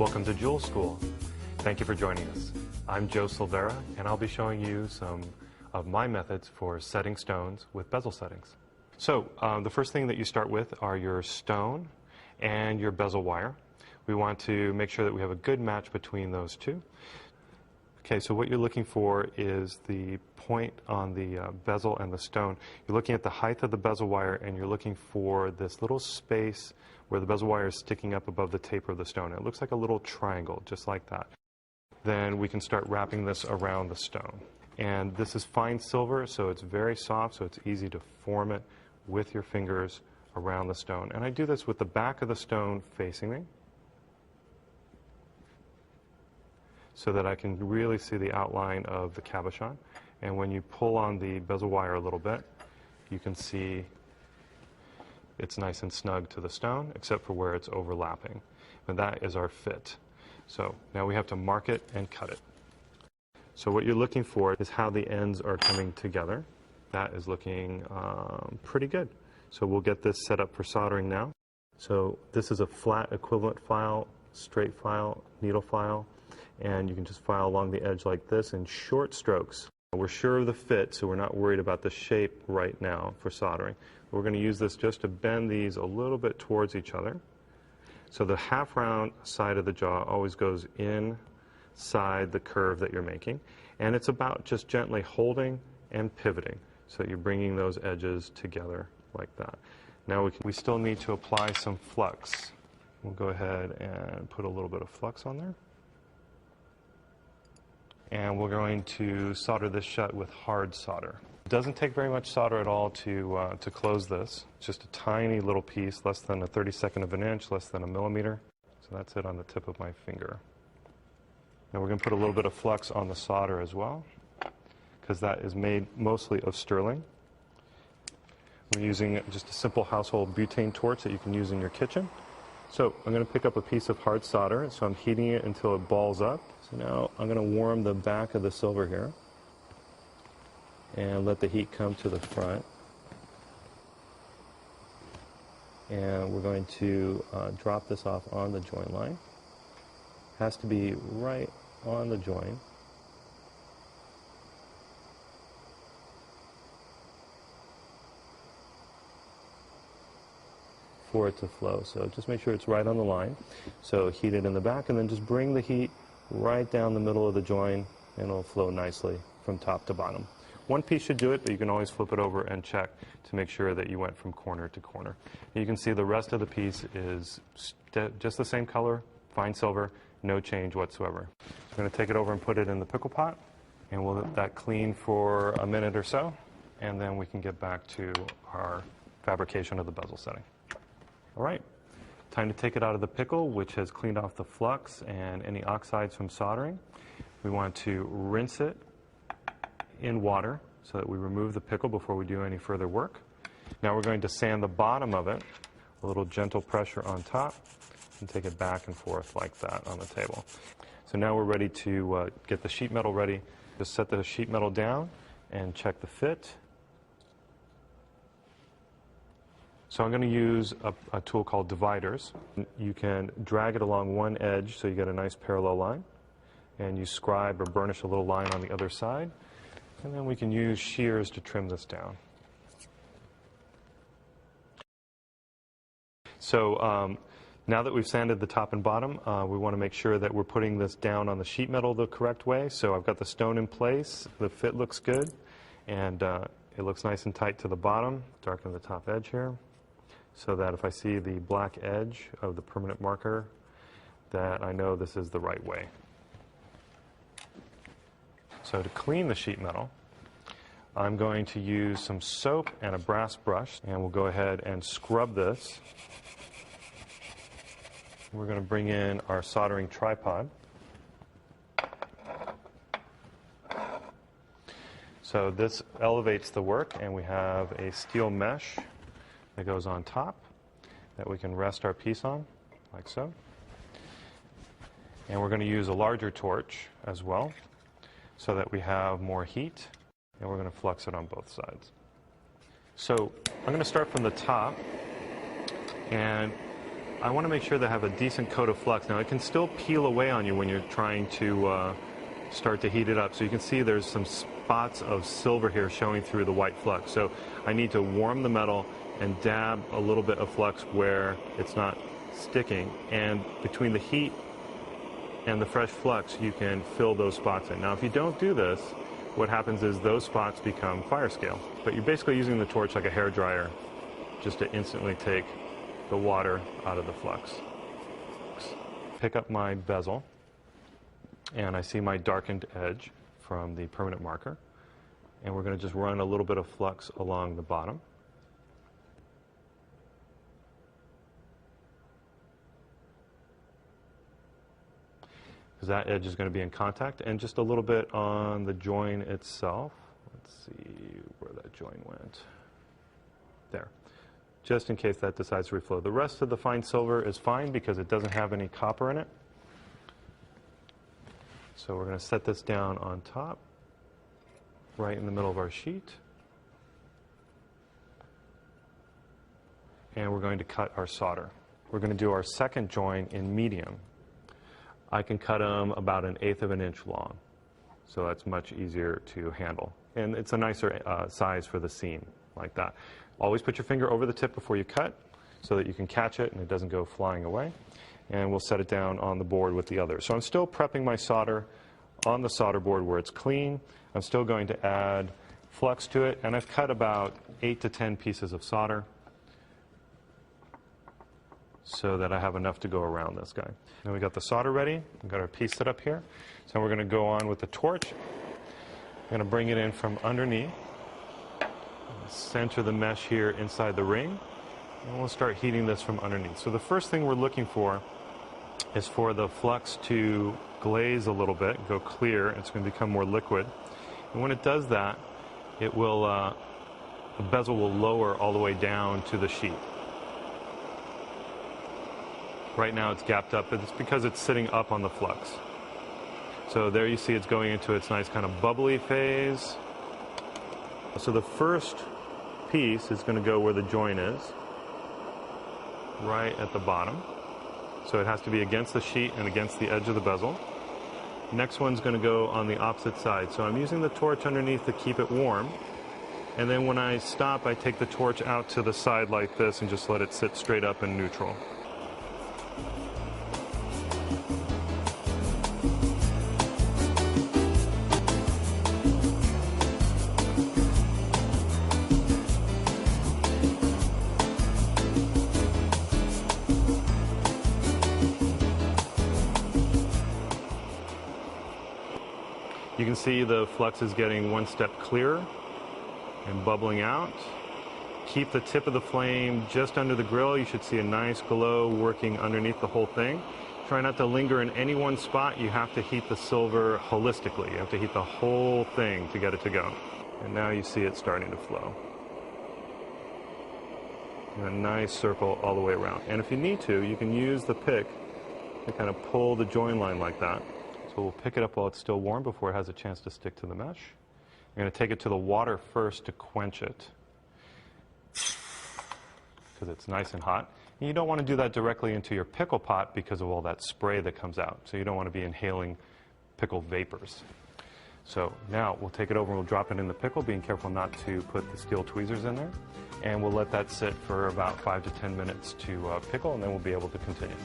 Welcome to Jewel School. Thank you for joining us. I'm Joe Silvera, and I'll be showing you some of my methods for setting stones with bezel settings. So the first thing that you start with are your stone and your bezel wire. We want to make sure that we have a good match between those two. Okay, so what you're looking for is the point on the bezel and the stone. You're looking at the height of the bezel wire, and you're looking for this little space where the bezel wire is sticking up above the taper of the stone. It looks like a little triangle, just like that. Then we can start wrapping this around the stone. And this is fine silver, so it's very soft, so it's easy to form it with your fingers around the stone. And I do this with the back of the stone facing me, so that I can really see the outline of the cabochon. And when you pull on the bezel wire a little bit, you can see it's nice and snug to the stone, except for where it's overlapping. And that is our fit. So now we have to mark it and cut it. So what you're looking for is how the ends are coming together. That is looking pretty good. So we'll get this set up for soldering now. So this is a flat equivalent file, straight file, needle file. And you can just file along the edge like this in short strokes. We're sure of the fit, so we're not worried about the shape right now for soldering. We're going to use this just to bend these a little bit towards each other. So the half round side of the jaw always goes inside the curve that you're making. And it's about just gently holding and pivoting so that you're bringing those edges together like that. Now we still need to apply some flux. We'll go ahead and put a little bit of flux on there. And we're going to solder this shut with hard solder. It doesn't take very much solder at all to close this. It's just a tiny little piece, less than a 32nd of an inch, less than a millimeter. So that's it on the tip of my finger. Now we're going to put a little bit of flux on the solder as well, because that is made mostly of sterling. We're using just a simple household butane torch that you can use in your kitchen. So I'm going to pick up a piece of hard solder, so I'm heating it until it balls up. So now I'm going to warm the back of the silver here and let the heat come to the front. And we're going to drop this off on the join line. It has to be right on the join. For it to flow. So just make sure it's right on the line. So heat it in the back, and then just bring the heat right down the middle of the join, and it'll flow nicely from top to bottom. One piece should do it, but you can always flip it over and check to make sure that you went from corner to corner. You can see the rest of the piece is just the same color, fine silver, no change whatsoever. I'm going to take it over and put it in the pickle pot, and we'll let that clean for a minute or so, and then we can get back to our fabrication of the bezel setting. All right, time to take it out of the pickle, which has cleaned off the flux and any oxides from soldering. We want to rinse it in water so that we remove the pickle before we do any further work. Now we're going to sand the bottom of it, a little gentle pressure on top, and take it back and forth like that on the table. So now we're ready to get the sheet metal ready. Just set the sheet metal down and check the fit. So I'm going to use a tool called dividers. You can drag it along one edge so you get a nice parallel line, and you scribe or burnish a little line on the other side, and then we can use shears to trim this down. So now that we've sanded the top and bottom, we want to make sure that we're putting this down on the sheet metal the correct way. So I've got the stone in place, the fit looks good, and it looks nice and tight to the bottom. Darken the top edge here, so that if I see the black edge of the permanent marker, that I know this is the right way. So to clean the sheet metal, I'm going to use some soap and a brass brush, and we'll go ahead and scrub this. We're going to bring in our soldering tripod. So this elevates the work, and we have a steel mesh that goes on top that we can rest our piece on, like so. And we're going to use a larger torch as well, so that we have more heat, and we're going to flux it on both sides. So I'm going to start from the top, and I want to make sure they have a decent coat of flux. Now, it can still peel away on you when you're trying to start to heat it up. So you can see there's some spots of silver here showing through the white flux. So I need to warm the metal and dab a little bit of flux where it's not sticking. And between the heat and the fresh flux, you can fill those spots in. Now, if you don't do this, what happens is those spots become fire scale. But you're basically using the torch like a hair dryer just to instantly take the water out of the flux. Pick up my bezel, and I see my darkened edge from the permanent marker. And we're going to just run a little bit of flux along the bottom. Because that edge is going to be in contact, and just a little bit on the join itself. Let's see where that join went. There. Just in case that decides to reflow. The rest of the fine silver is fine because it doesn't have any copper in it. So we're going to set this down on top, right in the middle of our sheet. And we're going to cut our solder. We're going to do our second join in medium. I can cut them about 1/8 of an inch long. So that's much easier to handle. And it's a nicer size for the seam, like that. Always put your finger over the tip before you cut so that you can catch it and it doesn't go flying away. And we'll set it down on the board with the others. So I'm still prepping my solder on the solder board where it's clean. I'm still going to add flux to it, and I've cut about 8 to 10 pieces of solder so that I have enough to go around this guy. Now we got the solder ready. We've got our piece set up here. So we're going to go on with the torch. I'm going to bring it in from underneath. Center the mesh here inside the ring, and we'll start heating this from underneath. So the first thing we're looking for is for the flux to glaze a little bit, go clear. It's going to become more liquid. And when it does that, it will, the bezel will lower all the way down to the sheet. Right now it's gapped up, but it's because it's sitting up on the flux. So there you see it's going into its nice kind of bubbly phase. So the first piece is going to go where the join is, right at the bottom. So it has to be against the sheet and against the edge of the bezel. Next one's going to go on the opposite side. So I'm using the torch underneath to keep it warm. And then when I stop, I take the torch out to the side like this and just let it sit straight up in neutral. You can see the flux is getting one step clearer and bubbling out. Keep the tip of the flame just under the grill. You should see a nice glow working underneath the whole thing. Try not to linger in any one spot. You have to heat the silver holistically. You have to heat the whole thing to get it to go. And now you see it starting to flow. And a nice circle all the way around. And if you need to, you can use the pick to kind of pull the join line like that. So we'll pick it up while it's still warm before it has a chance to stick to the mesh. I'm going to take it to the water first to quench it because it's nice and hot. And you don't want to do that directly into your pickle pot because of all that spray that comes out. So you don't want to be inhaling pickle vapors. So now we'll take it over and we'll drop it in the pickle, being careful not to put the steel tweezers in there. And we'll let that sit for about 5 to 10 minutes to pickle, and then we'll be able to continue.